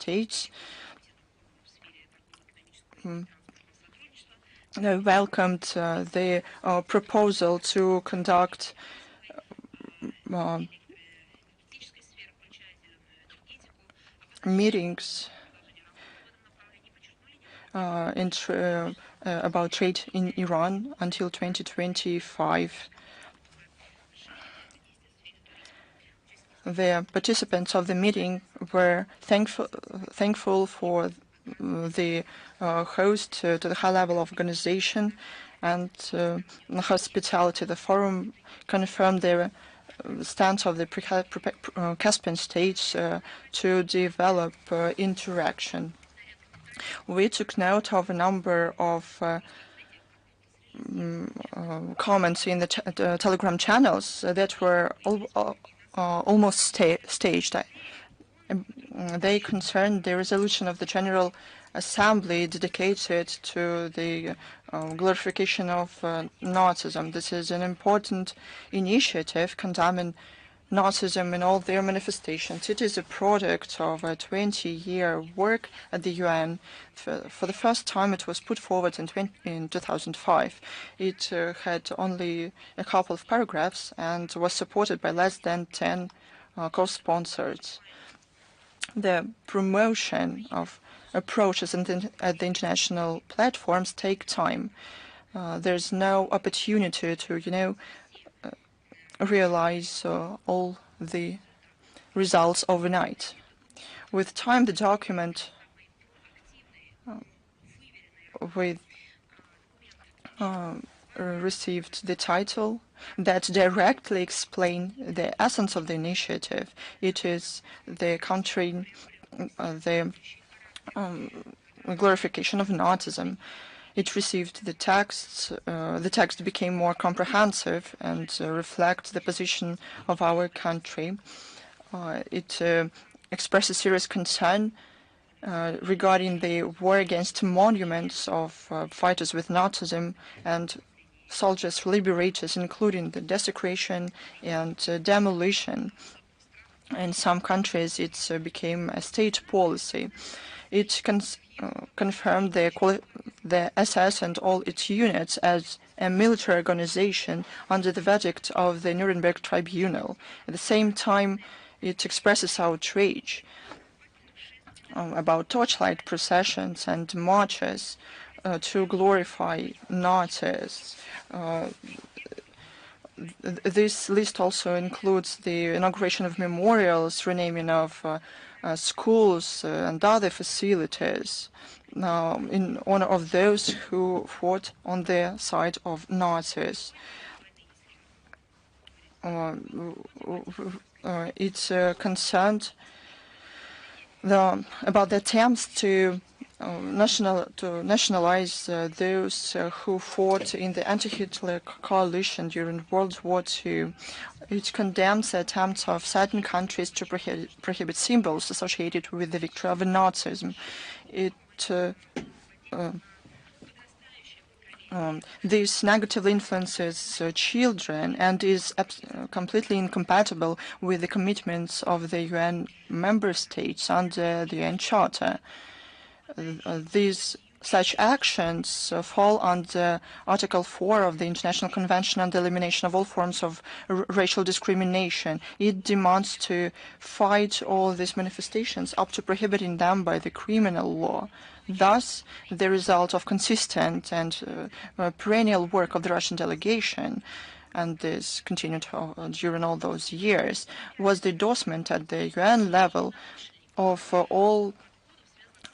states. They welcomed the proposal to conduct meetings about trade in Iran until 2025. The participants of the meeting were thankful for the host to the high-level organization and hospitality. The forum confirmed their stance of the Caspian states to develop interaction. We took note of a number of comments in the Telegram channels that were almost staged. They concerned the resolution of the General Assembly dedicated to the glorification of Nazism. This is an important initiative condemning Nazism in all their manifestations. It is a product of a 20-year work at the UN. For the first time, it was put forward in 2005. It had only a couple of paragraphs and was supported by less than 10 co-sponsors. The promotion of approaches at the international platforms take time. There's no opportunity to, realize all the results overnight. With time, the document received the title that directly explains the essence of the initiative. It is the countering the glorification of Nazism. It received the text. The text became more comprehensive and reflects the position of our country. It expresses serious concern regarding the war against monuments of fighters with Nazism and soldiers liberators, including the desecration and demolition. In some countries, it became a state policy. It confirmed the SS and all its units as a military organization under the verdict of the Nuremberg Tribunal. At the same time, it expresses outrage about torchlight processions and marches to glorify Nazis. This list also includes the inauguration of memorials, renaming of schools and other facilities in honor of those who fought on the side of Nazis. It's concerned about the attempts to nationalize those who fought in the anti-Hitler coalition during World War II. It condemns the attempts of certain countries to prohibit symbols associated with the victory of Nazism. This negatively influences children and is completely incompatible with the commitments of the UN member states under the UN Charter. Such actions fall under Article 4 of the International Convention on the Elimination of All Forms of Racial Discrimination. It demands to fight all these manifestations up to prohibiting them by the criminal law. Thus, the result of consistent and perennial work of the Russian delegation, and this continued during all those years, was the endorsement at the UN level of all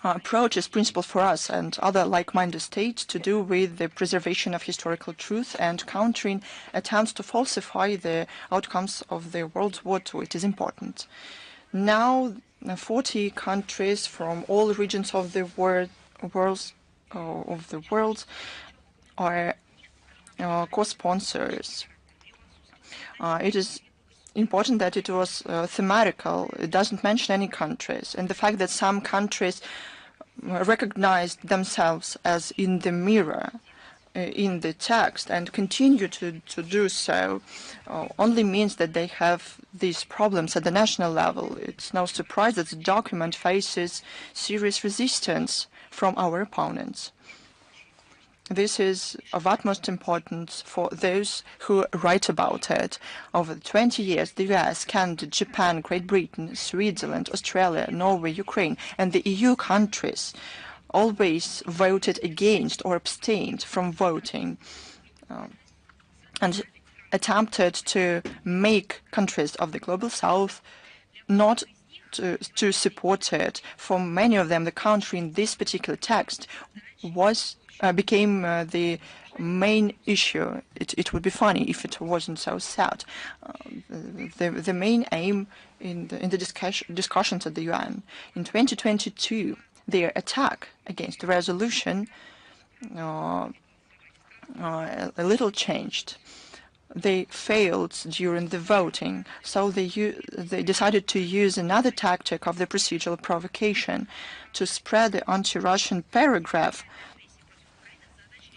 approaches principle for us and other like-minded states to do with the preservation of historical truth and countering attempts to falsify the outcomes of the World War II. It is important. Now, 40 countries from all regions of the world are co-sponsors. It is important that it was thematical. It doesn't mention any countries, and the fact that some countries recognized themselves as in the mirror in the text and continue to do so only means that they have these problems at the national level. It's no surprise that the document faces serious resistance from our opponents. This is of utmost importance for those who write about it. Over 20 years, the US, Canada, Japan, Great Britain, Switzerland, Australia, Norway, Ukraine, and the EU countries always voted against or abstained from voting and attempted to make countries of the Global South not to support it. For many of them, the country in this particular text became the main issue. It would be funny if it wasn't so sad. The main aim in the discussions at the UN in 2022, their attack against the resolution a little changed. They failed during the voting, so they decided to use another tactic of the procedural provocation to spread the anti-Russian paragraph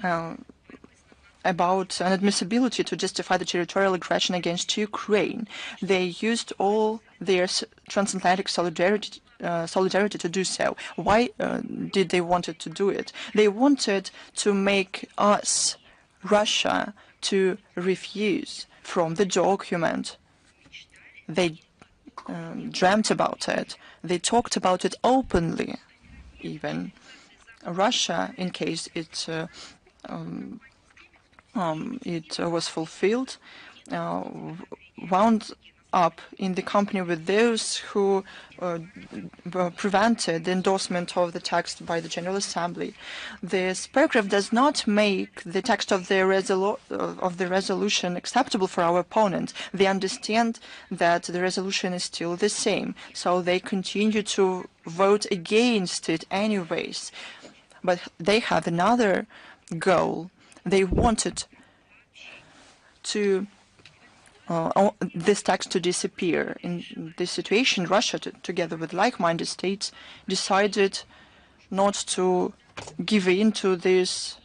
about inadmissibility to justify the territorial aggression against Ukraine. They used all their transatlantic solidarity to do so. Why did they wanted to do it? They wanted to make us, Russia, to refuse from the document. They dreamt about it. They talked about it openly, even. Russia, in case it was fulfilled, wound up in the company with those who prevented the endorsement of the text by the General Assembly. This paragraph does not make the text of the resolution acceptable for our opponents. They understand that the resolution is still the same, so they continue to vote against it anyways. But they have another goal. They wanted to this text to disappear. In this situation, Russia, together with like-minded states, decided not to give in to this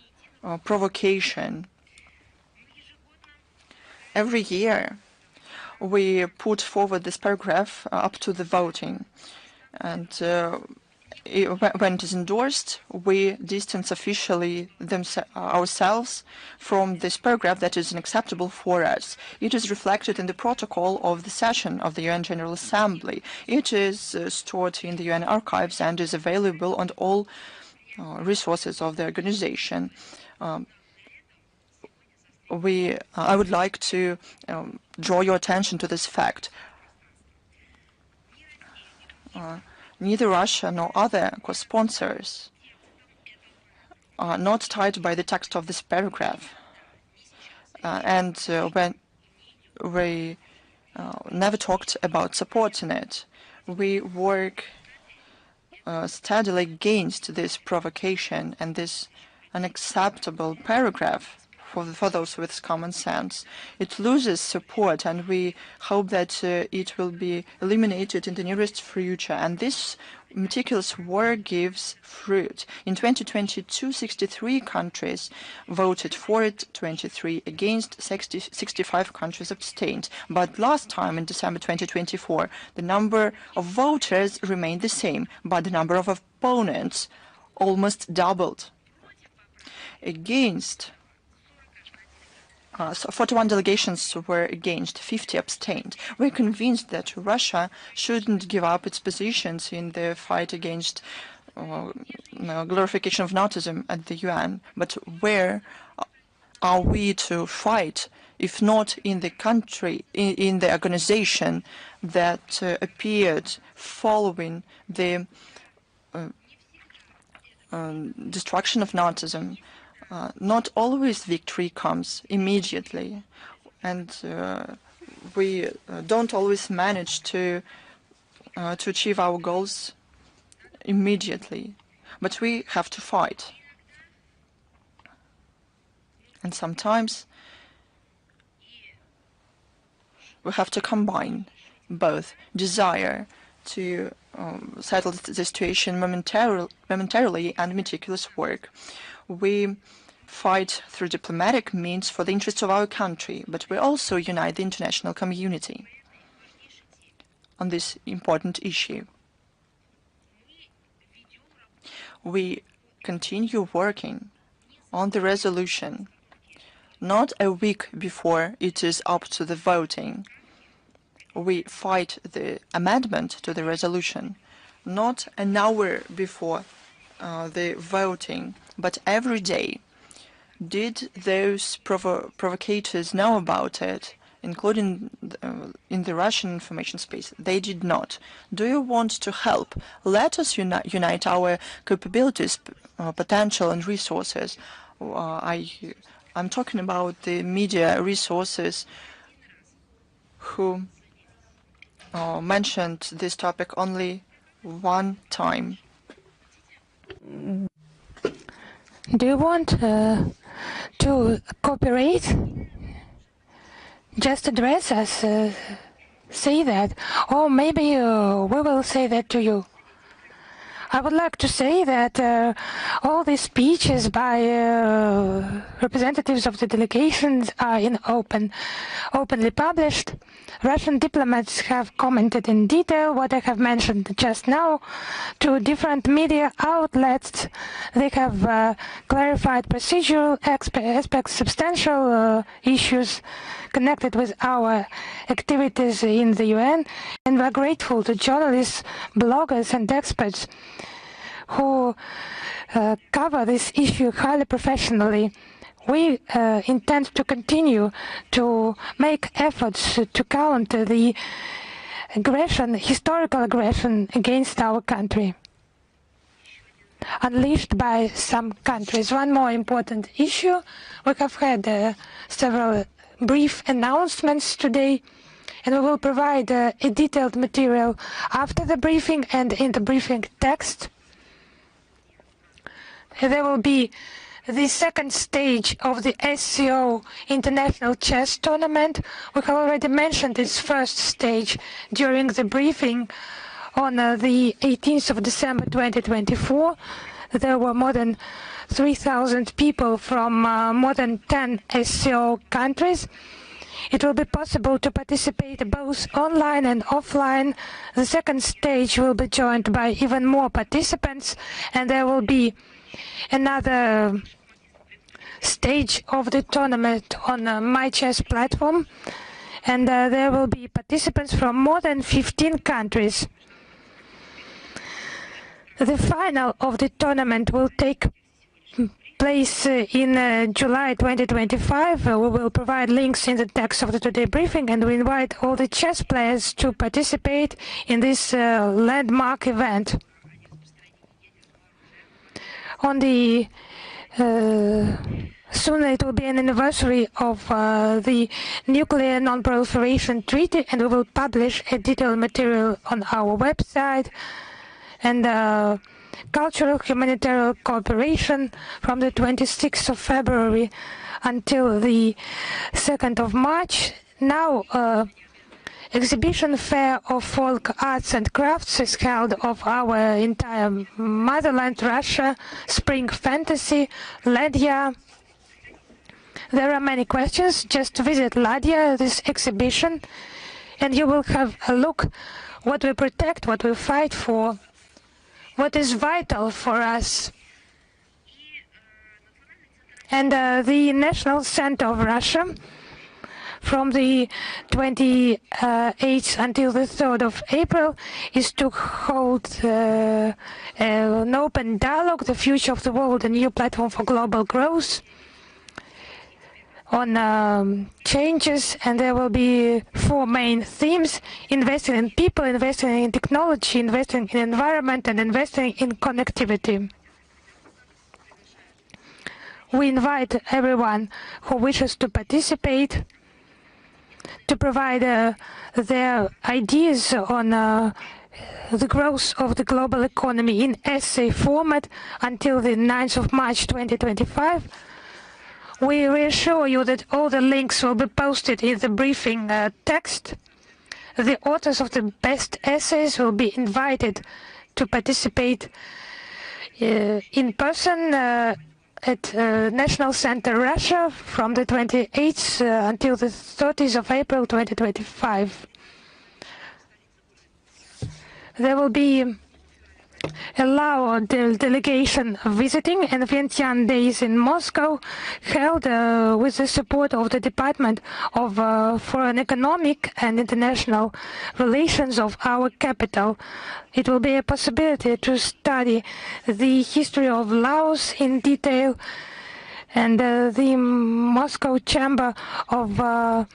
provocation. Every year, we put forward this paragraph up to the voting, and when it is endorsed, we distance officially ourselves from this paragraph that is unacceptable for us. It is reflected in the protocol of the session of the UN General Assembly. It is stored in the UN archives and is available on all resources of the organization. I would like to draw your attention to this fact. Neither Russia nor other co-sponsors are not tied by the text of this paragraph. When we never talked about supporting it, we work steadily against this provocation and this unacceptable paragraph for those with common sense. It loses support, and we hope that it will be eliminated in the nearest future. And this meticulous work gives fruit. In 2022, 63 countries voted for it, 23 against, 65 countries abstained. But last time, in December 2024, the number of voters remained the same, but the number of opponents almost doubled. Against, 41 delegations were against, 50 abstained. We're convinced that Russia shouldn't give up its positions in the fight against glorification of Nazism at the UN. But where are we to fight, if not in the country, in the organization that appeared following the destruction of Nazism? Not always victory comes immediately, and we don't always manage to achieve our goals immediately, but we have to fight. And sometimes we have to combine both desire to settle the situation momentarily and meticulous work. We fight through diplomatic means for the interests of our country, but we also unite the international community on this important issue. We continue working on the resolution, not a week before it is up to the voting. We fight the amendment to the resolution, not an hour before the voting, but every day. Did those provocators know about it, including in the Russian information space? They did not. Do you want to help? Let us unite our capabilities, potential and resources. I'm talking about the media resources who mentioned this topic only one time. Do you want to cooperate? Just address us, say that, or maybe we will say that to you. I would like to say that all these speeches by representatives of the delegations are openly published. Russian diplomats have commented in detail what I have mentioned just now to different media outlets. They have clarified procedural aspects, substantial issues connected with our activities in the UN, and we're grateful to journalists, bloggers and experts who cover this issue highly professionally. We intend to continue to make efforts to counter the aggression, historical aggression against our country, unleashed by some countries. One more important issue, we have had several brief announcements today, and we will provide a detailed material after the briefing and in the briefing text. There will be the second stage of the SCO International Chess Tournament. We have already mentioned its first stage during the briefing on the 18th of December 2024. There were more than 3,000 people from more than 10 SCO countries. It will be possible to participate both online and offline. The second stage will be joined by even more participants, and there will be another stage of the tournament on My Chess platform, and there will be participants from more than 15 countries. The final of the tournament will take place in July 2025. We will provide links in the text of the today briefing, and we invite all the chess players to participate in this landmark event. On the soon it will be an anniversary of the Nuclear Non-Proliferation Treaty, and we will publish a detailed material on our website. And cultural humanitarian cooperation from the 26th of February until the 2nd of March. Now, exhibition fair of folk arts and crafts is held of our entire motherland, Russia, Spring Fantasy, Ladia. There are many questions. Just visit Ladia, this exhibition, and you will have a look what we protect, what we fight for, what is vital for us. And the National Center of Russia, from the 28th until the 3rd of April, is to hold an open dialogue, the future of the world, a new platform for global growth, on changes, and there will be 4 main themes: investing in people, investing in technology, investing in environment, and investing in connectivity. We invite everyone who wishes to participate to provide their ideas on the growth of the global economy in essay format until the 9th of March 2025. We reassure you that all the links will be posted in the briefing text. The authors of the best essays will be invited to participate in person at National Center Russia from the 28th until the 30th of April 2025. There will be allow the delegation visiting and Vientiane Days in Moscow held with the support of the Department of Foreign Economic and International Relations of our capital. It will be a possibility to study the history of Laos in detail, and the Moscow Chamber of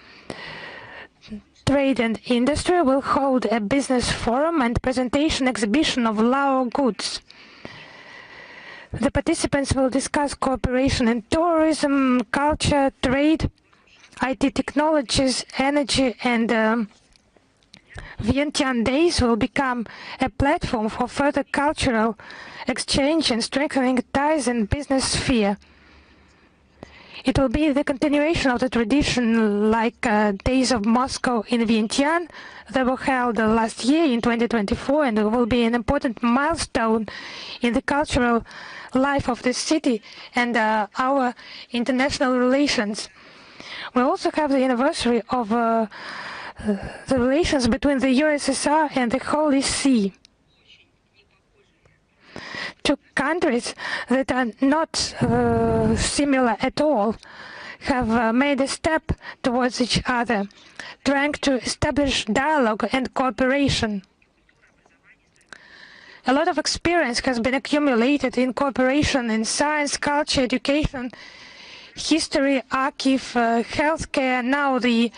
Trade and Industry will hold a business forum and presentation exhibition of Lao goods. The participants will discuss cooperation in tourism, culture, trade, IT technologies, energy, and Vientiane Days will become a platform for further cultural exchange and strengthening ties in business sphere. It will be the continuation of the tradition like Days of Moscow in Vientiane that were held last year in 2024, and it will be an important milestone in the cultural life of the city and our international relations. We also have the anniversary of the relations between the USSR and the Holy See. Two countries that are not similar at all have made a step towards each other, trying to establish dialogue and cooperation. A lot of experience has been accumulated in cooperation in science, culture, education, history, archive, healthcare. Now the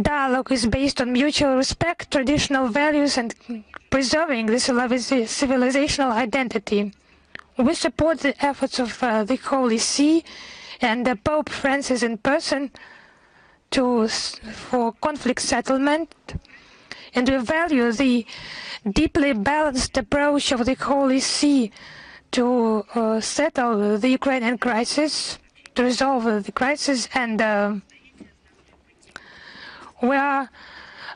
dialogue is based on mutual respect, traditional values, and preserving the civilizational identity. We support the efforts of the Holy See and Pope Francis in person for conflict settlement, and we value the deeply balanced approach of the Holy See to settle the Ukrainian crisis, to resolve the crisis, and we are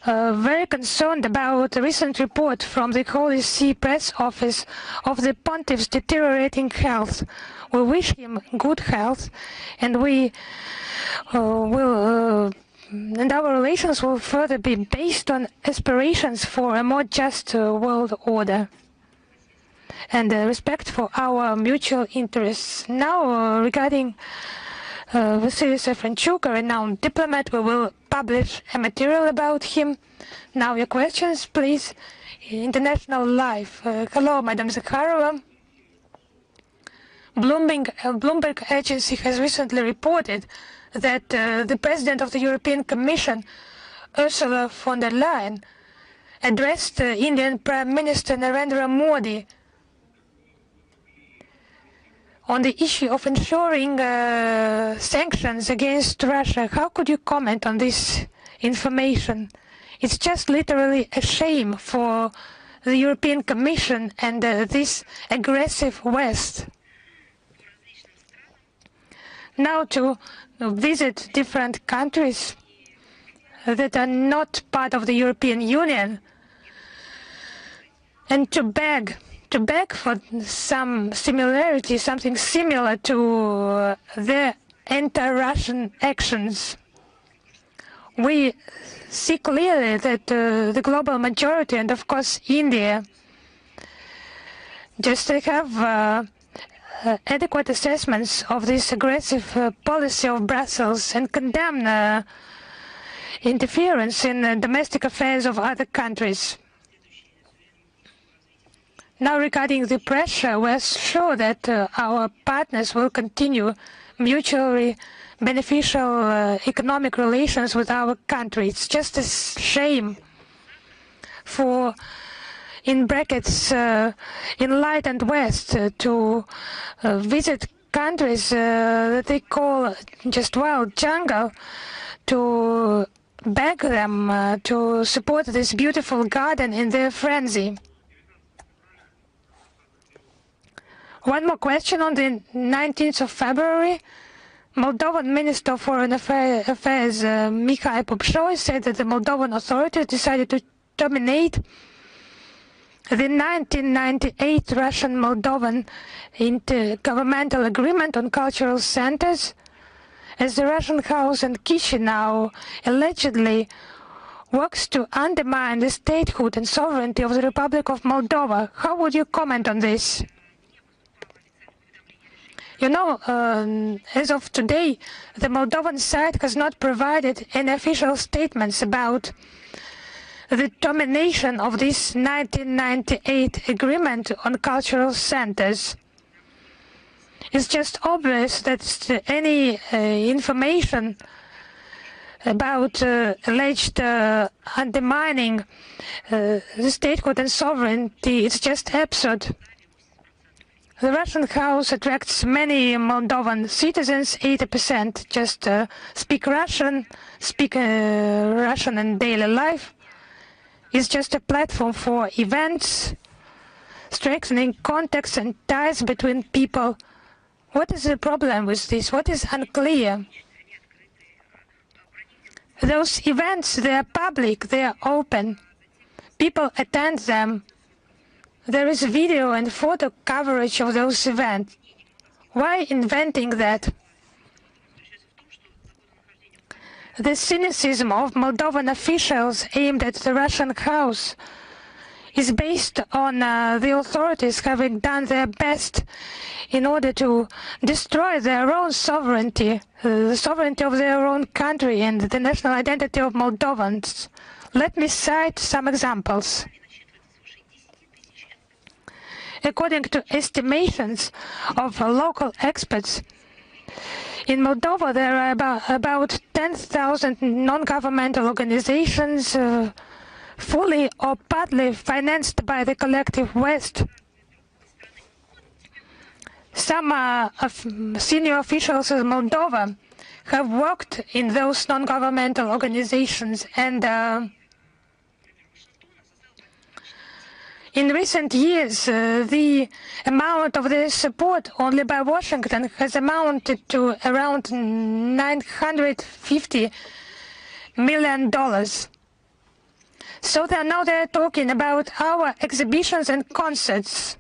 very concerned about a recent report from the Holy See Press Office of the Pontiff's deteriorating health. We wish him good health, and we and our relations will further be based on aspirations for a more just world order and respect for our mutual interests. Now, regarding Vasily Safranchuk, a renowned diplomat, we will publish a material about him. Now your questions, please. International Life. Hello, Madam Zakharova. Bloomberg agency has recently reported that the President of the European Commission, Ursula von der Leyen, addressed Indian Prime Minister Narendra Modi on the issue of ensuring sanctions against Russia. How could you comment on this information? It's just literally a shame for the European Commission and this aggressive West. Now to visit different countries that are not part of the European Union and to beg for some similarity, something similar to their anti-Russian actions. We see clearly that the global majority, and of course India, just have adequate assessments of this aggressive policy of Brussels and condemn interference in domestic affairs of other countries. Now, regarding the pressure, we're sure that our partners will continue mutually beneficial economic relations with our country. It's just a shame for, in brackets, enlightened West to visit countries that they call just wild jungle, to beg them to support this beautiful garden in their frenzy. One more question. On the 19th of February, Moldovan Minister of Foreign Affairs Mihai Popșoi said that the Moldovan authorities decided to terminate the 1998 Russian-Moldovan intergovernmental agreement on cultural centers, as the Russian House in Chisinau allegedly works to undermine the statehood and sovereignty of the Republic of Moldova. How would you comment on this? You know, as of today, the Moldovan side has not provided any official statements about the termination of this 1998 agreement on cultural centers. It's just obvious that any information about alleged undermining the statehood and sovereignty is just absurd. The Russian House attracts many Moldovan citizens, 80% just speak Russian in daily life. It's just a platform for events, strengthening contacts and ties between people. What is the problem with this? What is unclear? Those events, they are public, they are open. People attend them. There is video and photo coverage of those events. Why inventing that? The cynicism of Moldovan officials aimed at the Russian House is based on the authorities having done their best in order to destroy their own sovereignty, the sovereignty of their own country and the national identity of Moldovans. Let me cite some examples. According to estimations of local experts, in Moldova there are about 10,000 non-governmental organizations fully or partly financed by the collective West. Some senior officials in Moldova have worked in those non-governmental organizations, and in recent years, the amount of their support only by Washington has amounted to around $950 million. So now they're talking about our exhibitions and concerts.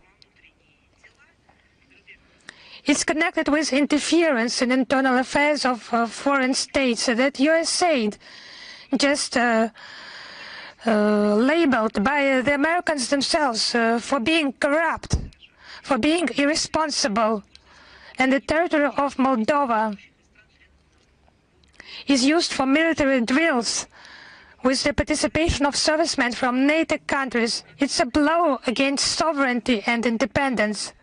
It's connected with interference in internal affairs of foreign states that USAID just labeled by the Americans themselves for being corrupt, for being irresponsible. And the territory of Moldova is used for military drills with the participation of servicemen from NATO countries. It's a blow against sovereignty and independence.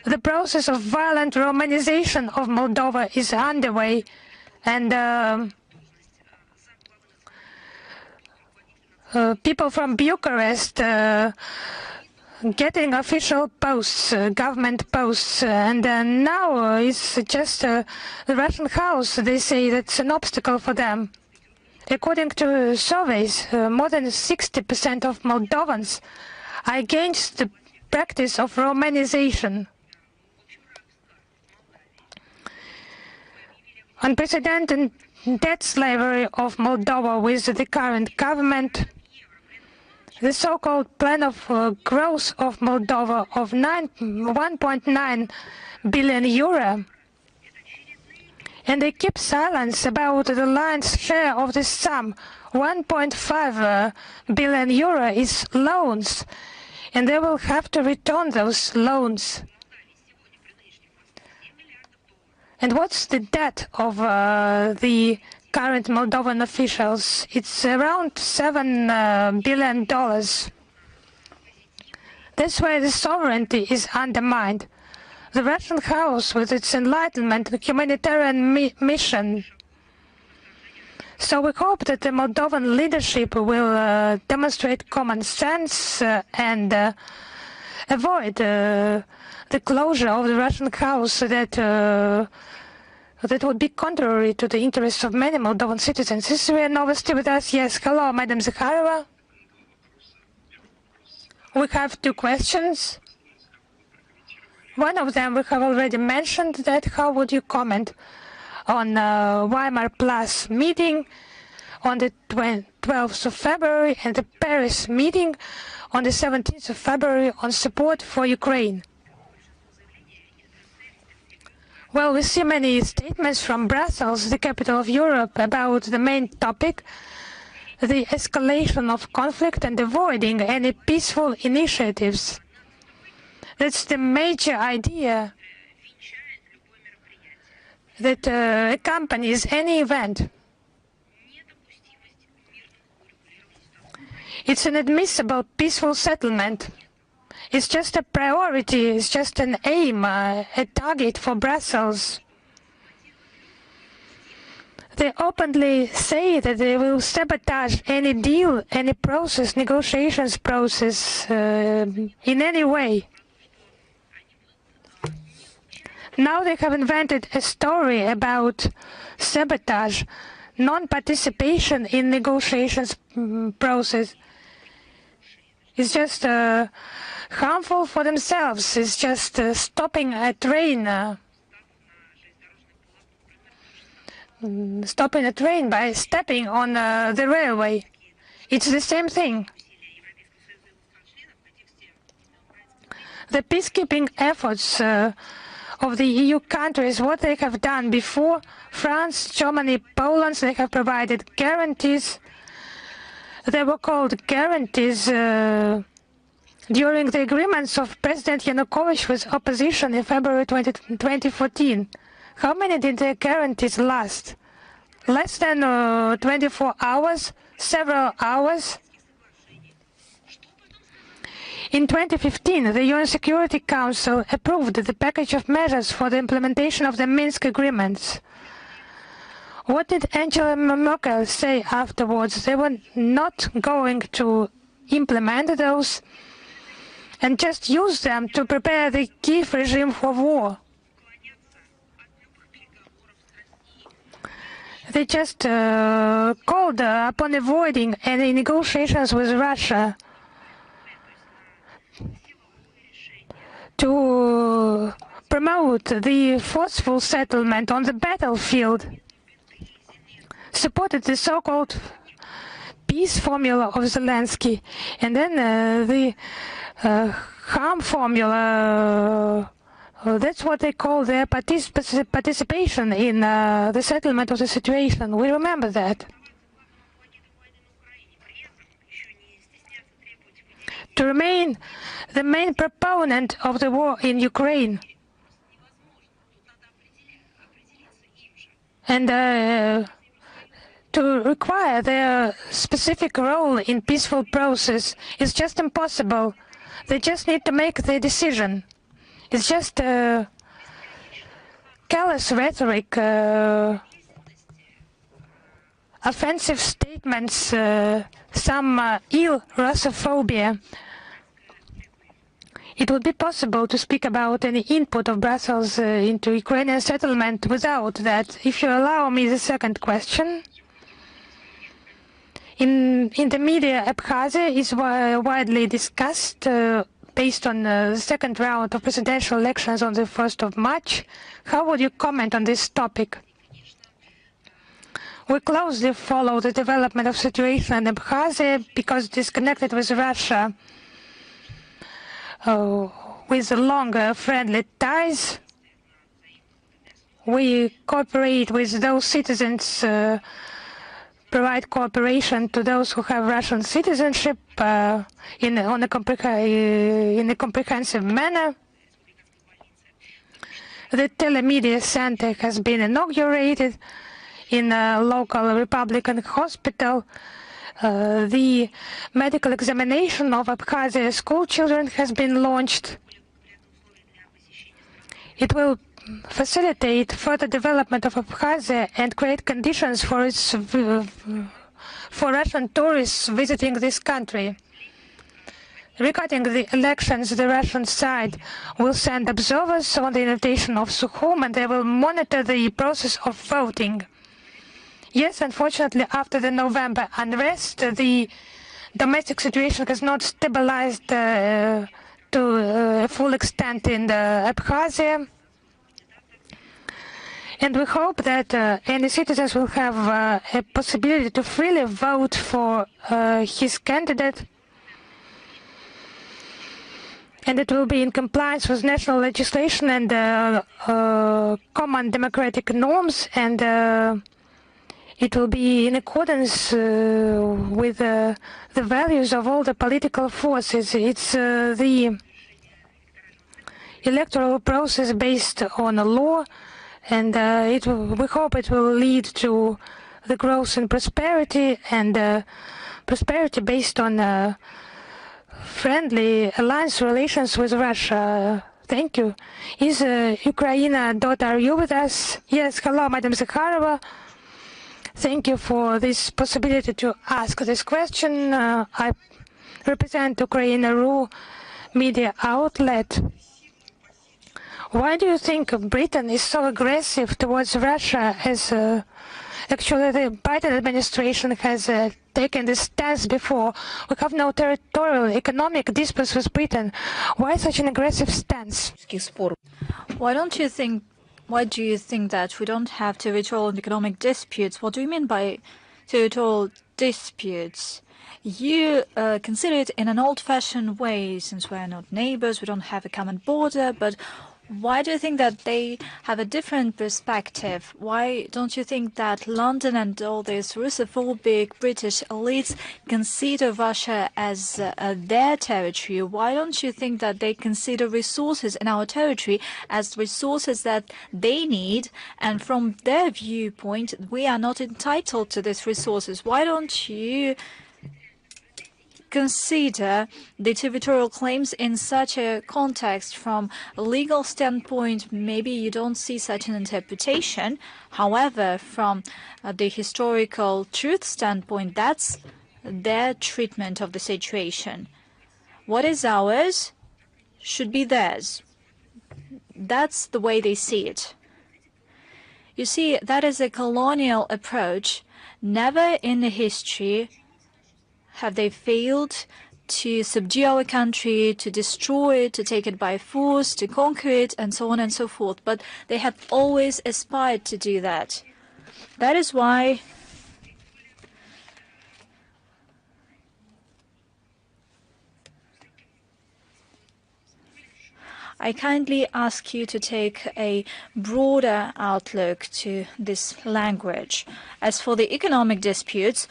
The process of violent Romanization of Moldova is underway, and people from Bucharest getting official posts, government posts, and now it's just the Russian House. They say that's an obstacle for them. According to surveys, more than 60% of Moldovans are against the practice of Romanization. Unprecedented debt slavery of Moldova with the current government, the so-called plan of growth of Moldova of 1.9 billion euro, and they keep silence about the lion's share of this sum. 1.5 billion euro is loans, and they will have to return those loans. And what's the debt of the current Moldovan officials? It's around $7 billion. That's why the sovereignty is undermined. The Russian House, with its enlightenment and humanitarian mission. So we hope that the Moldovan leadership will demonstrate common sense and avoid the closure of the Russian House that would be contrary to the interests of many Moldovan citizens. Is Maria Novosti with us? Yes. Hello, Madam Zakharova. We have two questions. One of them we have already mentioned, that how would you comment on Weimar Plus meeting on the 12th of February and the Paris meeting on the 17th of February on support for Ukraine. Well, we see many statements from Brussels, the capital of Europe, about the main topic, the escalation of conflict and avoiding any peaceful initiatives. That's the major idea that accompanies any event. It's an admissible peaceful settlement. It's just a priority, it's just an aim, a target for Brussels. They openly say that they will sabotage any deal, any process, negotiations process, in any way. Now they have invented a story about sabotage, non-participation in negotiations process. It's just harmful for themselves. It's just stopping a train, by stepping on the railway. It's the same thing. The peacekeeping efforts of the EU countries, what they have done before, France, Germany, Poland, they have provided guarantees. They were called guarantees during the agreements of President Yanukovych with opposition in February 2014. How many did the guarantees last? Less than 24 hours? Several hours? In 2015, the UN Security Council approved the package of measures for the implementation of the Minsk agreements. What did Angela Merkel say afterwards? They were not going to implement those and just use them to prepare the Kiev regime for war. They just called upon avoiding any negotiations with Russia to promote the forceful settlement on the battlefield, supported the so-called peace formula of Zelensky, and then the harm formula, that's what they call their participation in the settlement of the situation. We remember that. To remain the main proponent of the war in Ukraine and to require their specific role in peaceful process is just impossible. They just need to make the decision. It's just callous rhetoric, offensive statements, some ill Russophobia. It would be possible to speak about any input of Brussels into Ukrainian settlement without that. If you allow me the second question. In the media, Abkhazia is widely discussed based on the second round of presidential elections on the 1st of March. How would you comment on this topic? We closely follow the development of situation in Abkhazia because it is connected with Russia with longer friendly ties. We cooperate with those citizens, provide cooperation to those who have Russian citizenship in a comprehensive manner. The telemedia center has been inaugurated in a local Republican hospital. The medical examination of Abkhazia school children has been launched. It will facilitate further development of Abkhazia and create conditions for Russian tourists visiting this country. Regarding the elections, the Russian side will send observers on the invitation of Sukhum, and they will monitor the process of voting. Yes, unfortunately, after the November unrest, the domestic situation has not stabilized to a full extent in Abkhazia. And we hope that any citizens will have a possibility to freely vote for his candidate, and it will be in compliance with national legislation and common democratic norms, and it will be in accordance with the values of all the political forces. It's the electoral process based on a law, and we hope it will lead to the growth and prosperity, and prosperity based on friendly alliance relations with Russia. Thank you. Is Ukraina.ru with us? Yes, hello, Madam Zakharova. Thank you for this possibility to ask this question. I represent Ukraina.ru media outlet. Why do you think Britain is so aggressive towards Russia, as actually the Biden administration has taken this stance before? We have no territorial economic disputes with Britain. Why such an aggressive stance? Why do you think that we don't have territorial and economic disputes? What do you mean by territorial disputes? You consider it in an old-fashioned way, since we are not neighbors, we don't have a common border, but why do you think that they have a different perspective? Why don't you think that London and all these Russophobic British elites consider Russia as their territory? Why don't you think that they consider resources in our territory as resources that they need, and from their viewpoint, we are not entitled to these resources? Why don't you consider the territorial claims in such a context? From a legal standpoint, maybe you don't see such an interpretation. However, from the historical truth standpoint, that's their treatment of the situation. What is ours should be theirs. That's the way they see it. You see, that is a colonial approach. Never in the history have they failed to subdue our country, to destroy it, to take it by force, to conquer it, and so on and so forth. But they have always aspired to do that. That is why I kindly ask you to take a broader outlook to this language. As for the economic disputes,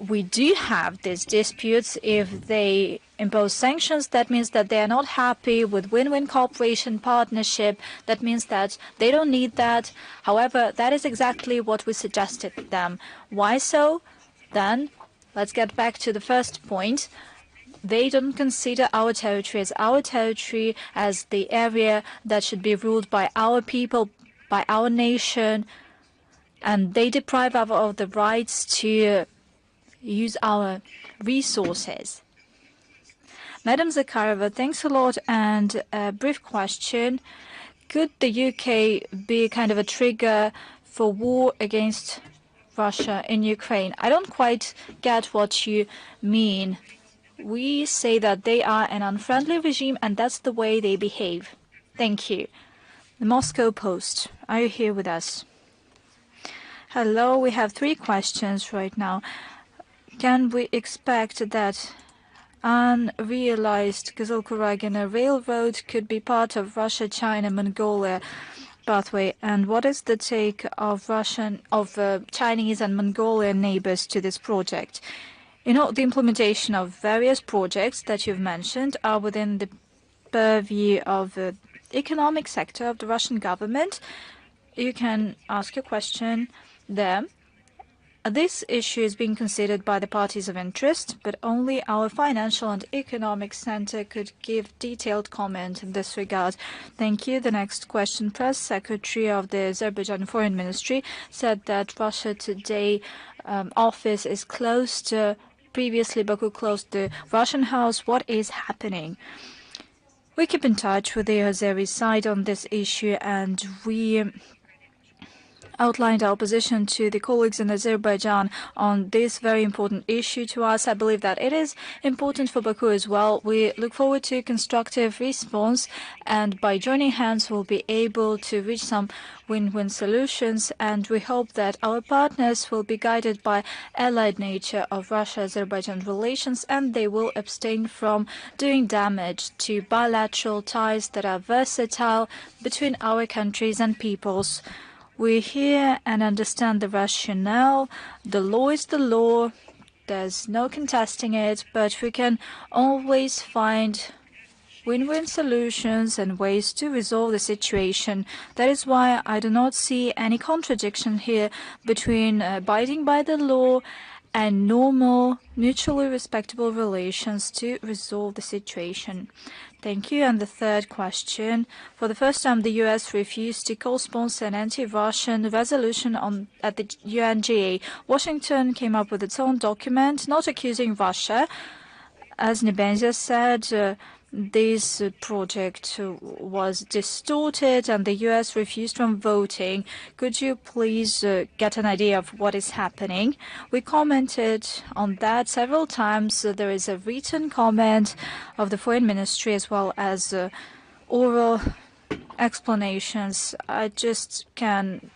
we do have these disputes. If they impose sanctions, that means that they are not happy with win-win cooperation partnership. That means that they don't need that. However, that is exactly what we suggested them. Why so? Then let's get back to the first point. They don't consider our territory as the area that should be ruled by our people, by our nation, and they deprive us of the rights to use our resources. Madam Zakharova, thanks a lot. And a brief question. Could the UK be kind of a trigger for war against Russia in Ukraine? I don't quite get what you mean. We say that they are an unfriendly regime, and that's the way they behave. Thank you. The Moscow Post, are you here with us? Hello, we have 3 questions right now. Can we expect that unrealized Kizil-Kuragina railroad could be part of Russia-China-Mongolia pathway? And what is the take of Chinese and Mongolian neighbors to this project? You know, the implementation of various projects that you've mentioned are within the purview of the economic sector of the Russian government. You can ask a question there. This issue is being considered by the parties of interest, but only our financial and economic center could give detailed comment in this regard. Thank you. The next question. Press Secretary of the Azerbaijan Foreign Ministry said that Russia Today office is closed. Previously, Baku closed the Russian house. What is happening? We keep in touch with the Azeri side on this issue, and we outlined our position to the colleagues in Azerbaijan on this very important issue to us. I believe that it is important for Baku as well. We look forward to a constructive response, and by joining hands, we'll be able to reach some win-win solutions, and we hope that our partners will be guided by allied nature of Russia-Azerbaijan relations, and they will abstain from doing damage to bilateral ties that are versatile between our countries and peoples. We hear and understand the rationale. The law is the law. There's no contesting it, but we can always find win-win solutions and ways to resolve the situation. That is why I do not see any contradiction here between abiding by the law and normal, mutually respectable relations to resolve the situation. Thank you. And the third question. For the first time, the U.S. refused to co-sponsor an anti-Russian resolution at the UNGA. Washington came up with its own document, not accusing Russia. As Nebenzia said, this project was distorted and the U.S. refused from voting. Could you please get an idea of what is happening? We commented on that several times. There is a written comment of the Foreign Ministry as well as oral explanations. I just can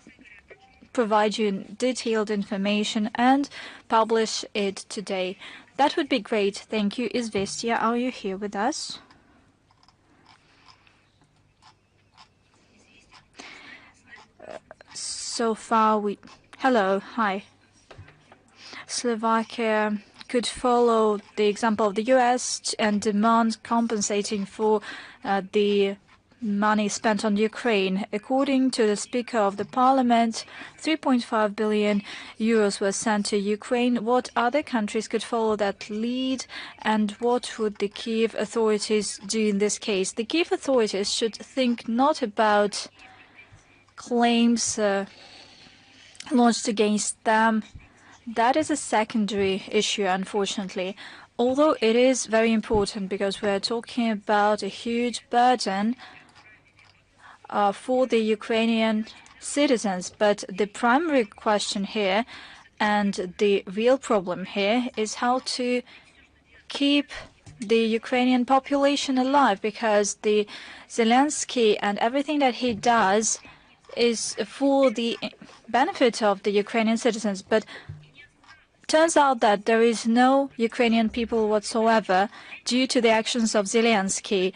provide you detailed information and publish it today. That would be great. Thank you. Izvestia, are you here with us? So far, Hello, hi. Slovakia could follow the example of the U.S. and demand compensating for the money spent on Ukraine. According to the Speaker of the Parliament, 3.5 billion euros were sent to Ukraine. What other countries could follow that lead, and what would the Kyiv authorities do in this case? The Kyiv authorities should think not about claims launched against them. That is a secondary issue, unfortunately, although it is very important because we are talking about a huge burden for the Ukrainian citizens. But the primary question here and the real problem here is how to keep the Ukrainian population alive, because the Zelensky and everything that he does is for the benefit of the Ukrainian citizens. But turns out that there is no Ukrainian people whatsoever due to the actions of Zelensky.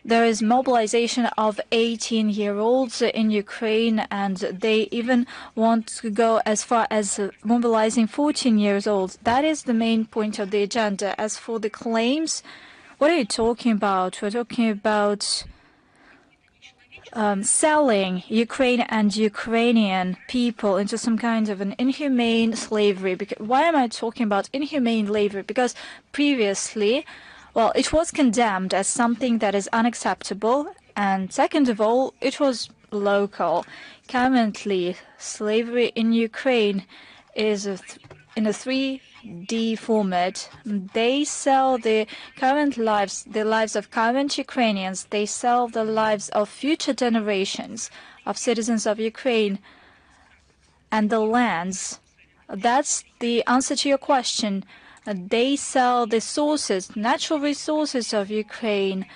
There is mobilization of 18-year-olds in Ukraine, and they even want to go as far as mobilizing 14-year-olds. That is the main point of the agenda. As for the claims, what are you talking about? We're talking about selling Ukraine and Ukrainian people into some kind of an inhumane slavery. Why am I talking about inhumane slavery? Because previously, well, it was condemned as something that is unacceptable, and second of all, it was local. Currently, slavery in Ukraine is in a 3D format. They sell the current lives, the lives of current Ukrainians. They sell the lives of future generations of citizens of Ukraine and the lands. That's the answer to your question. They sell the sources, natural resources of Ukraine,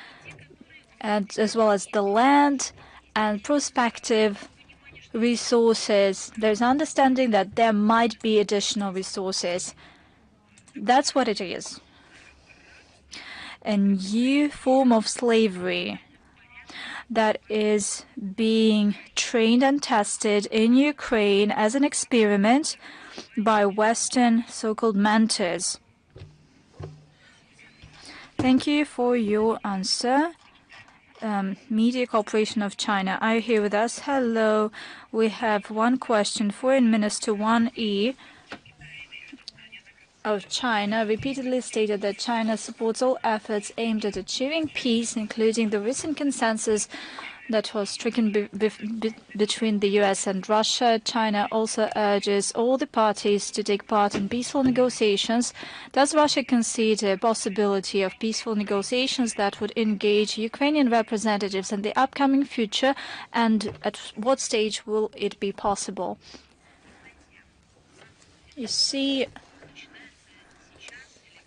and as well as the land and prospective resources. There's understanding that there might be additional resources. That's what it is. A new form of slavery that is being trained and tested in Ukraine as an experiment by Western so-called mentors. Thank you for your answer. Media Corporation of China, are you here with us? Hello. We have one question. Foreign Minister Wang Yi of China repeatedly stated that China supports all efforts aimed at achieving peace, including the recent consensus that was stricken between the US and Russia. China also urges all the parties to take part in peaceful negotiations. Does Russia consider a possibility of peaceful negotiations that would engage Ukrainian representatives in the upcoming future, and at what stage will it be possible? You see,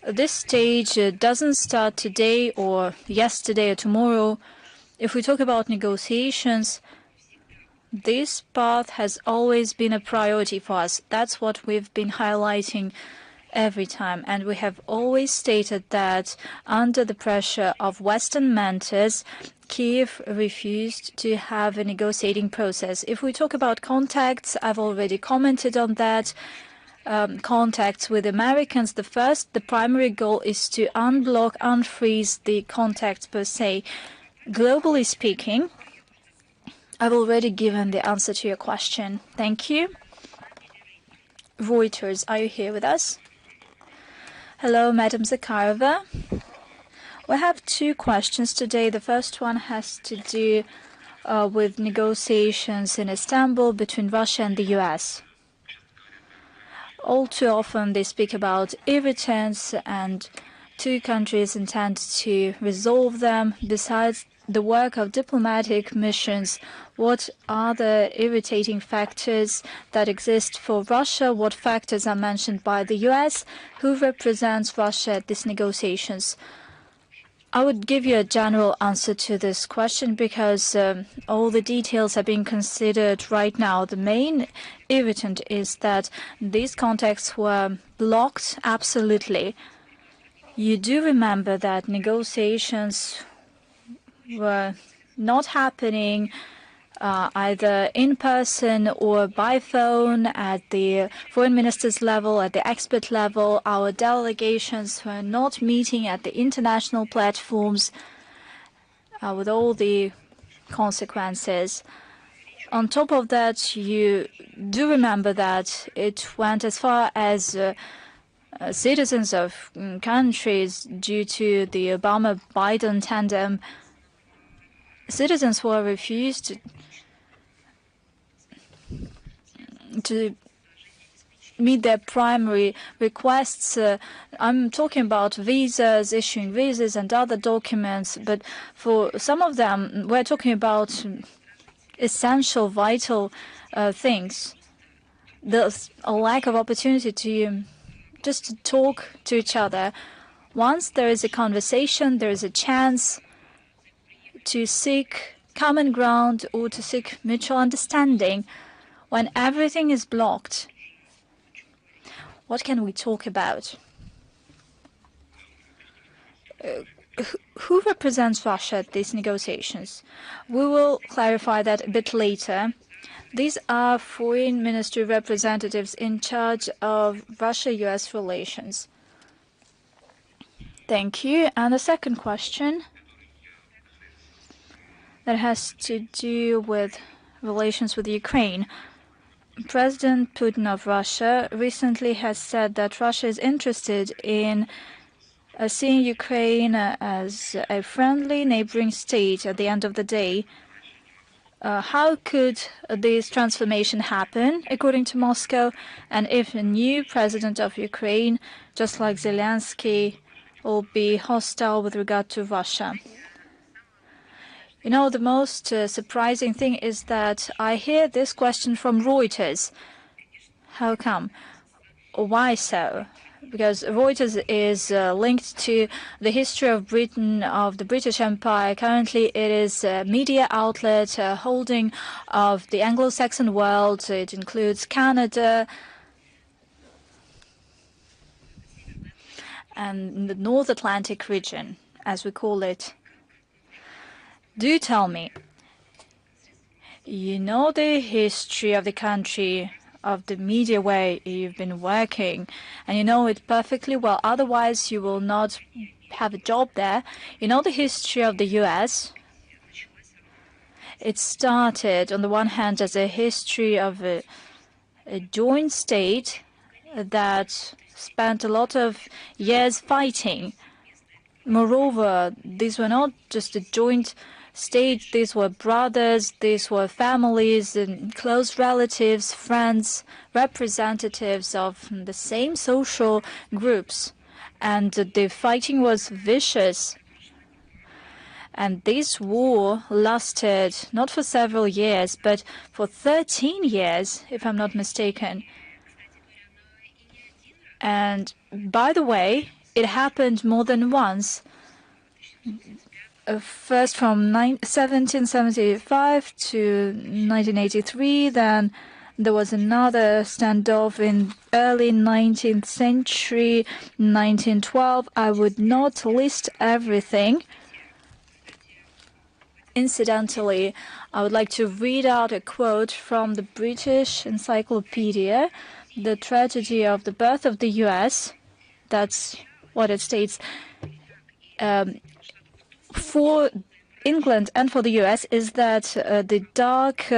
this stage doesn't start today or yesterday or tomorrow. If we talk about negotiations, this path has always been a priority for us. That's what we've been highlighting every time. And we have always stated that under the pressure of Western mentors, Kiev refused to have a negotiating process. If we talk about contacts, I've already commented on that. Contacts with Americans, the primary goal is to unblock, unfreeze the contacts per se. Globally speaking, I've already given the answer to your question. Thank you. Reuters, are you here with us? Hello, Madam Zakharova. We have two questions today. The first one has to do with negotiations in Istanbul between Russia and the US. All too often they speak about irritants, and two countries intend to resolve them. Besides the work of diplomatic missions, what are the irritating factors that exist for Russia? What factors are mentioned by the US? Who represents Russia at these negotiations? I would give you a general answer to this question because all the details are being considered right now. The main irritant is that these contacts were blocked absolutely. You do remember that negotiations were not happening either in person or by phone at the foreign ministers level, at the expert level. Our delegations were not meeting at the international platforms with all the consequences. On top of that, you do remember that it went as far as citizens of countries due to the Obama-Biden tandem. Citizens who are refused to meet their primary requests. I'm talking about visas, issuing visas and other documents, but for some of them, we're talking about essential, vital things. There's a lack of opportunity to just talk to each other. Once there is a conversation, there is a chance to seek common ground or to seek mutual understanding. When everything is blocked, what can we talk about? Who represents Russia at these negotiations? We will clarify that a bit later. These are foreign ministry representatives in charge of Russia-US relations. Thank you. And the second question that has to do with relations with Ukraine. President Putin of Russia recently has said that Russia is interested in seeing Ukraine as a friendly neighboring state at the end of the day. How could this transformation happen, according to Moscow? And if a new president of Ukraine, just like Zelensky, will be hostile with regard to Russia? You know, the most surprising thing is that I hear this question from Reuters. How come? Why so? Because Reuters is linked to the history of Britain, of the British Empire. Currently, it is a media outlet holding of the Anglo-Saxon world. It includes Canada and the North Atlantic region, as we call it. Do tell me, you know the history of the country, of the media where you've been working, and you know it perfectly well. Otherwise, you will not have a job there. You know the history of the US. It started, on the one hand, as a history of a joint state that spent a lot of years fighting. Moreover, these were not just a joint state. These were brothers, these were families and close relatives, friends, representatives of the same social groups. And the fighting was vicious. And this war lasted not for several years, but for 13 years, if I'm not mistaken. And by the way, it happened more than once. First from 1775 to 1983, then there was another standoff in early 19th century, 1912. I would not list everything. Incidentally, I would like to read out a quote from the British Encyclopedia, The Tragedy of the Birth of the U.S. That's what it states. For England and for the U.S. is that the dark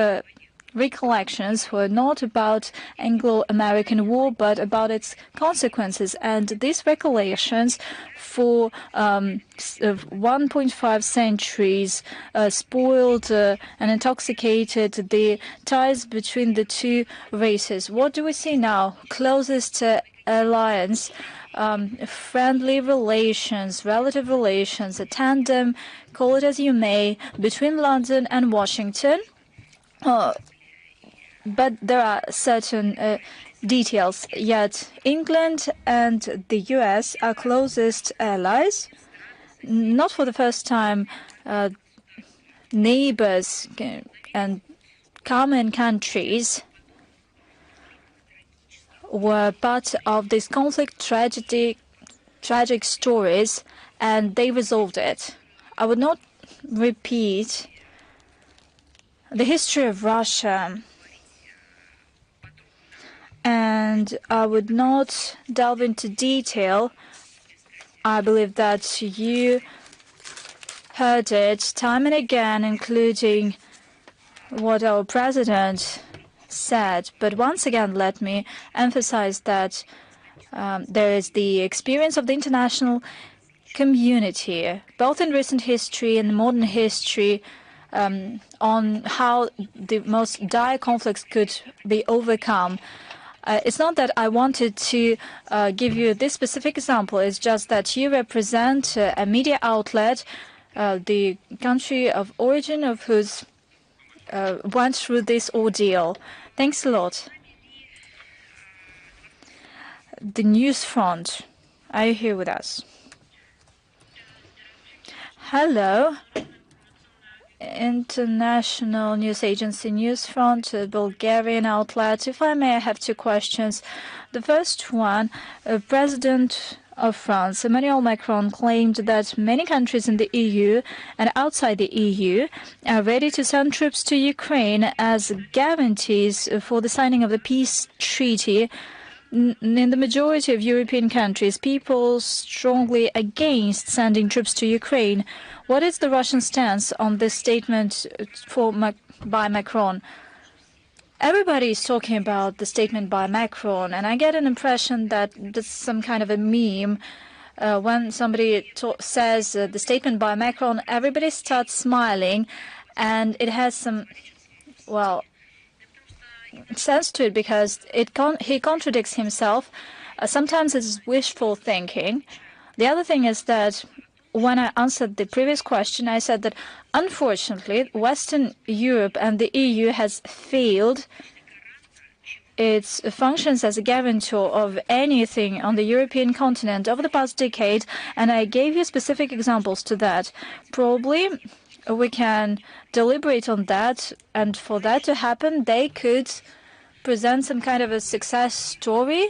recollections were not about Anglo-American War, but about its consequences. And these recollections for 1.5 centuries spoiled and intoxicated the ties between the two races. What do we see now? Closest alliance, friendly relations, relative relations, a tandem, call it as you may, between London and Washington. But there are certain details, yet England and the US are closest allies. Not for the first time, neighbors and common countries were part of this conflict, tragic stories, and they resolved it. I would not repeat the history of Russia, and I would not delve into detail. I believe that you heard it time and again, including what our president said. But once again, let me emphasize that there is the experience of the international community, both in recent history and modern history, on how the most dire conflicts could be overcome. It's not that I wanted to give you this specific example. It's just that you represent a media outlet, the country of origin of whose went through this ordeal. Thanks a lot. The news front, are you here with us? Hello. International news agency Newsfront, a Bulgarian outlet. If I may, I have two questions. The first one, President of France, Emmanuel Macron, claimed that many countries in the EU and outside the EU are ready to send troops to Ukraine as guarantees for the signing of the peace treaty. In the majority of European countries, people strongly against sending troops to Ukraine. What is the Russian stance on this statement by Macron? Everybody is talking about the statement by Macron, and I get an impression that this is some kind of a meme. When somebody says the statement by Macron, everybody starts smiling, and it has some, well, sense to it because he contradicts himself. Sometimes it's wishful thinking. The other thing is that when I answered the previous question, I said that unfortunately Western Europe and the EU has failed its functions as a guarantor of anything on the European continent over the past decade, and I gave you specific examples to that. Probably we can deliberate on that, and for that to happen, they could present some kind of a success story,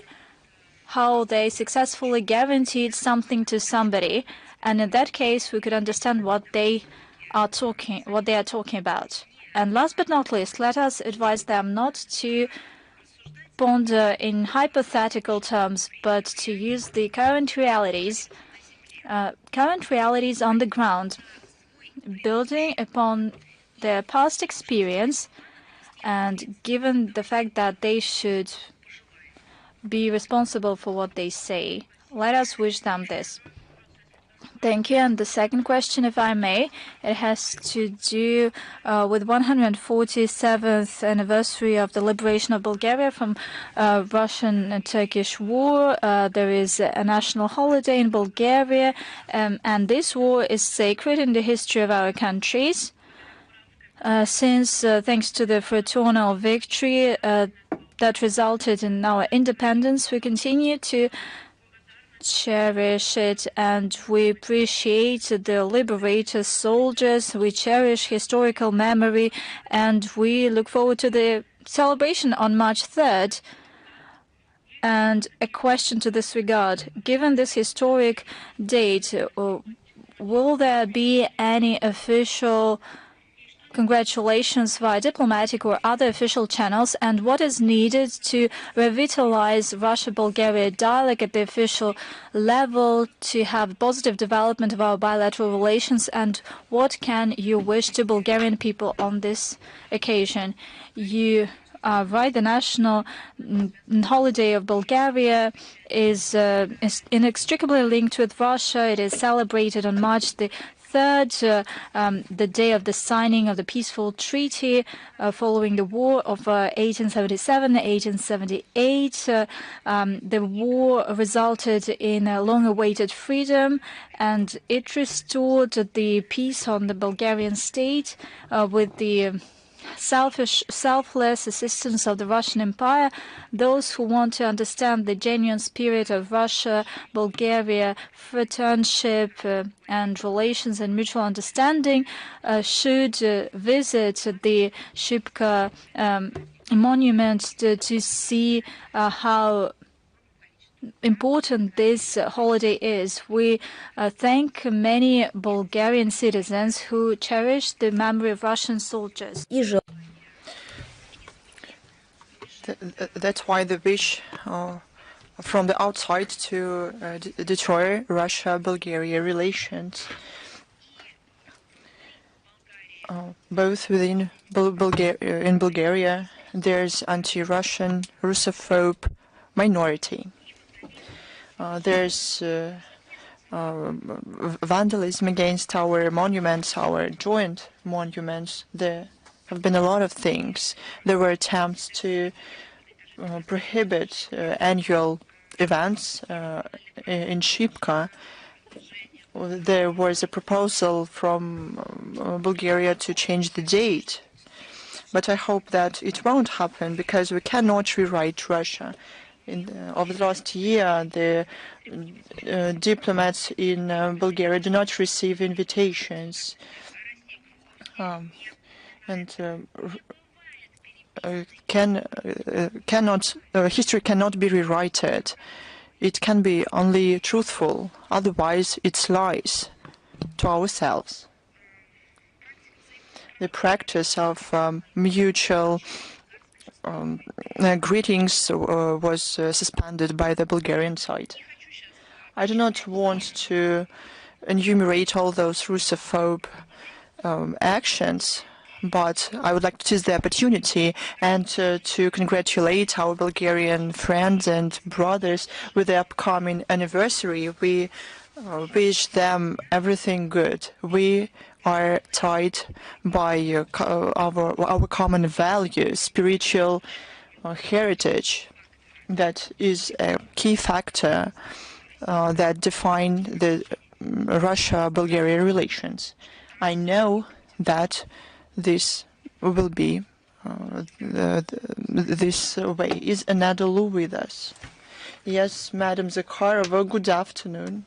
how they successfully guaranteed something to somebody, and in that case, we could understand what they are talking about. And last but not least, let us advise them not to ponder in hypothetical terms, but to use the current realities on the ground, building upon their past experience, and given the fact that they should be responsible for what they say. Let us wish them this. Thank you. And the second question, if I may, it has to do with 147th anniversary of the liberation of Bulgaria from Russian and Turkish war. There is a national holiday in Bulgaria, and this war is sacred in the history of our countries. Since, thanks to the fraternal victory that resulted in our independence, we continue to cherish it, and we appreciate the liberator soldiers. We cherish historical memory, and we look forward to the celebration on March 3rd. And a question to this regard: given this historic date, will there be any official congratulations via diplomatic or other official channels, and what is needed to revitalize Russia-Bulgaria dialogue at the official level to have positive development of our bilateral relations, and what can you wish to Bulgarian people on this occasion? You are right, the national holiday of Bulgaria is inextricably linked with Russia. It is celebrated on March the 3rd, the day of the signing of the peaceful treaty following the war of 1877-1878. The war resulted in a long-awaited freedom, and it restored the peace on the Bulgarian state with the selfless assistance of the Russian Empire. Those who want to understand the genuine spirit of Russia-Bulgaria friendship and relations and mutual understanding should visit the Shipka monument to see how important this holiday is. We thank many Bulgarian citizens who cherish the memory of Russian soldiers. That's why the wish from the outside to destroy Russia-Bulgaria relations, both within in Bulgaria, there's anti-Russian, Russophobe minority. There's vandalism against our monuments, our joint monuments. There have been a lot of things. There were attempts to prohibit annual events in Shipka. There was a proposal from Bulgaria to change the date. But I hope that it won't happen, because we cannot rewrite Russia. Over the last year, the diplomats in Bulgaria do not receive invitations, history cannot be rewritten. It can be only truthful, otherwise it's lies to ourselves. The practice of mutual greetings was suspended by the Bulgarian side. I do not want to enumerate all those Russophobe actions, but I would like to seize the opportunity and to congratulate our Bulgarian friends and brothers with the upcoming anniversary. We wish them everything good. We are tied by our common values, spiritual heritage. That is a key factor that define the Russia-Bulgaria relations. I know that this will be this way. Is Anadolu with us? Yes, Madam Zakharova, good afternoon.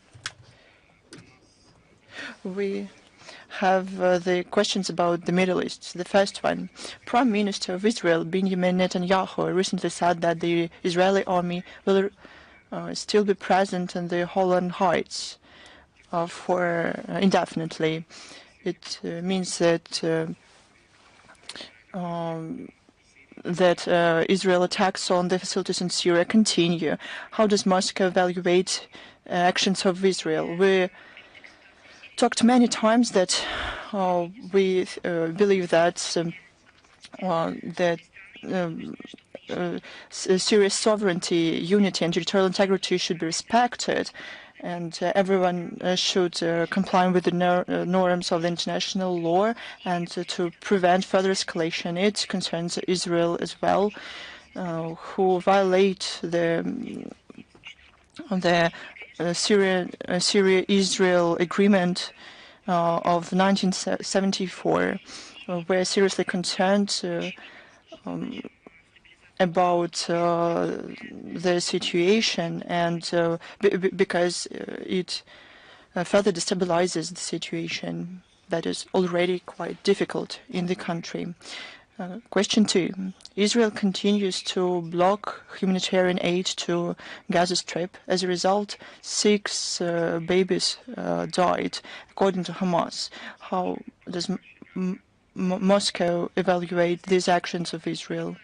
We have the questions about the Middle East. The first one: Prime Minister of Israel, Benjamin Netanyahu, recently said that the Israeli army will still be present in the Golan Heights for indefinitely. It means that Israel attacks on the facilities in Syria continue. How does Moscow evaluate actions of Israel? We talked many times that we believe that Syria's sovereignty, unity, and territorial integrity should be respected, and everyone should comply with the norms of the international law, and to prevent further escalation. It concerns Israel as well, who violate the Syria-Israel agreement of 1974. We're seriously concerned about the situation, and because it further destabilizes the situation that is already quite difficult in the country. Question 2. Israel continues to block humanitarian aid to Gaza Strip. As a result, 6 babies died, according to Hamas. How does Moscow evaluate these actions of Israel?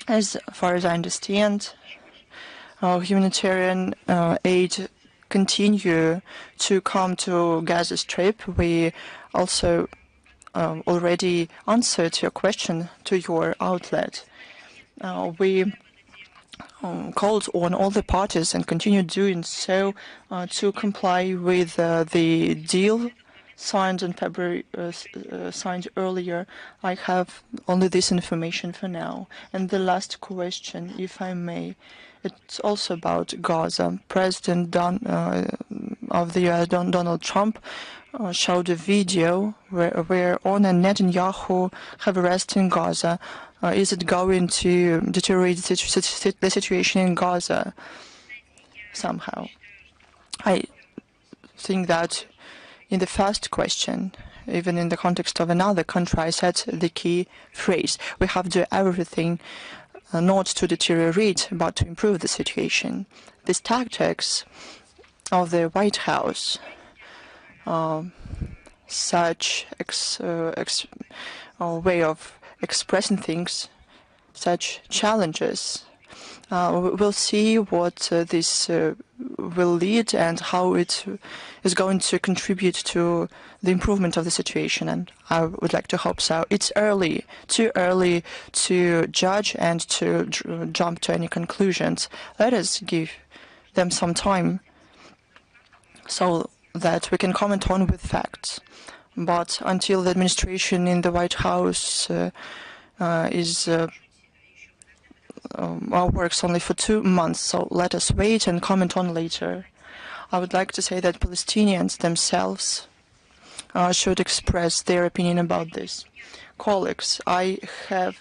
As far as I understand, humanitarian aid continue to come to Gaza Strip. We also already answered your question to your outlet. We called on all the parties and continue doing so to comply with the deal signed in February, signed earlier. I have only this information for now. And the last question, if I may, it's also about Gaza. President of the US, Donald Trump, showed a video where On and Netanyahu have arrested in Gaza. Is it going to deteriorate the situation in Gaza somehow? I think that in the first question, even in the context of another country, I said the key phrase: we have to do everything not to deteriorate, but to improve the situation. These tactics of the White House, such way of expressing things, such challenges, we'll see what this will lead and how it is going to contribute to the improvement of the situation, and I would like to hope so. It's early, too early to judge and to jump to any conclusions. Let us give them some time so that we can comment on with facts. But until the administration in the White House works only for 2 months, so let us wait and comment on later. I would like to say that Palestinians themselves should express their opinion about this. Colleagues, I have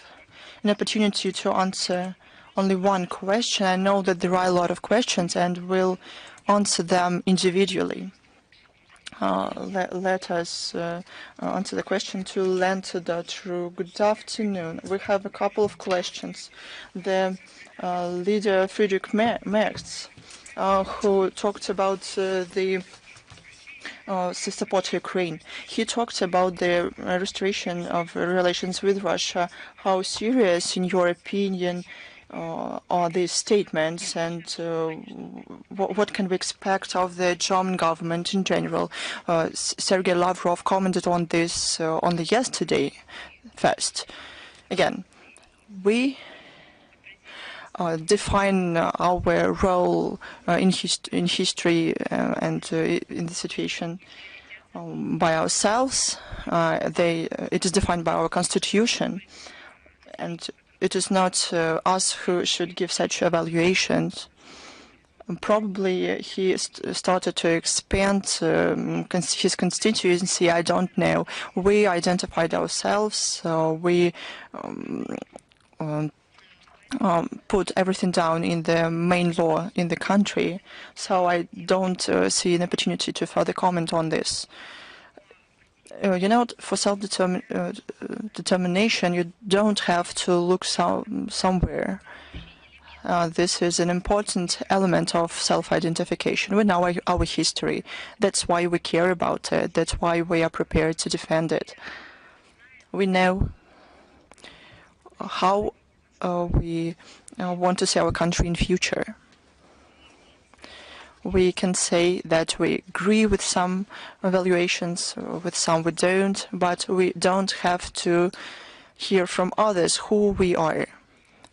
an opportunity to answer only one question. I know that there are a lot of questions and will answer them individually. Let us answer the question to Lenta.ru. Good afternoon. We have a couple of questions. The leader Friedrich Merz, who talked about the support to Ukraine. He talked about the restoration of relations with Russia. How serious, in your opinion, are these statements, and what can we expect of the German government in general? Sergei Lavrov commented on this only yesterday. First, again, we define our role in history and in the situation by ourselves. It is defined by our constitution, and it is not us who should give such evaluations. Probably he started to expand his constituency, I don't know. We identified ourselves, we put everything down in the main law in the country, so I don't see an opportunity to further comment on this. For self-determination, you don't have to look somewhere. This is an important element of self-identification. We know our history. That's why we care about it. That's why we are prepared to defend it. We know how we want to see our country in future. We can say that we agree with some evaluations, with some we don't, but we don't have to hear from others who we are.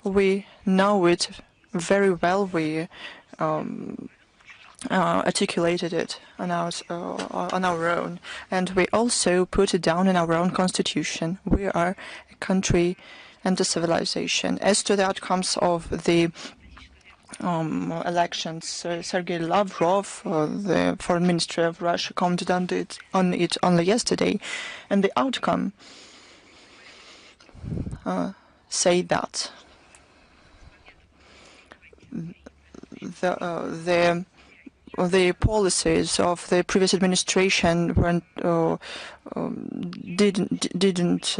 We know it very well. We articulated it on our own, and we also put it down in our own constitution. We are a country and a civilization. As to the outcomes of the elections, Sergei Lavrov, the foreign minister of Russia, commented on it only yesterday, and the outcome say that the policies of the previous administration didn't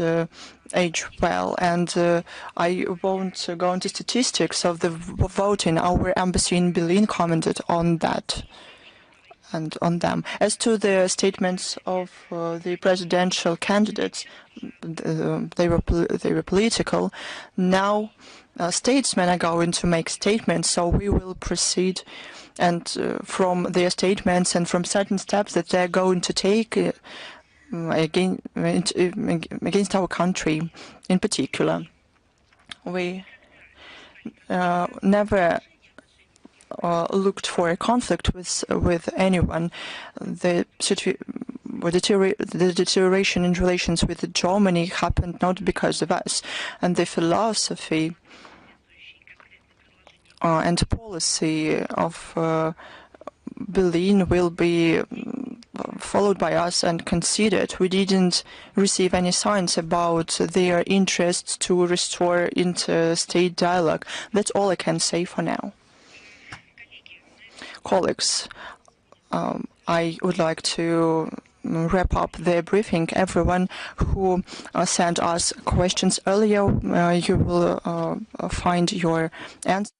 age well, and I won't go into statistics of the voting. Our embassy in Berlin commented on that and on them. As to the statements of the presidential candidates, they were political. Now statesmen are going to make statements, so we will proceed and from their statements and from certain steps that they're going to take against our country in particular. We never looked for a conflict with anyone. The deterioration in relations with Germany happened not because of us, and the philosophy and policy of Berlin will be followed by us and considered. We didn't receive any signs about their interests to restore interstate dialogue. That's all I can say for now. Colleagues, I would like to wrap up the briefing. Everyone who sent us questions earlier, you will find your answers.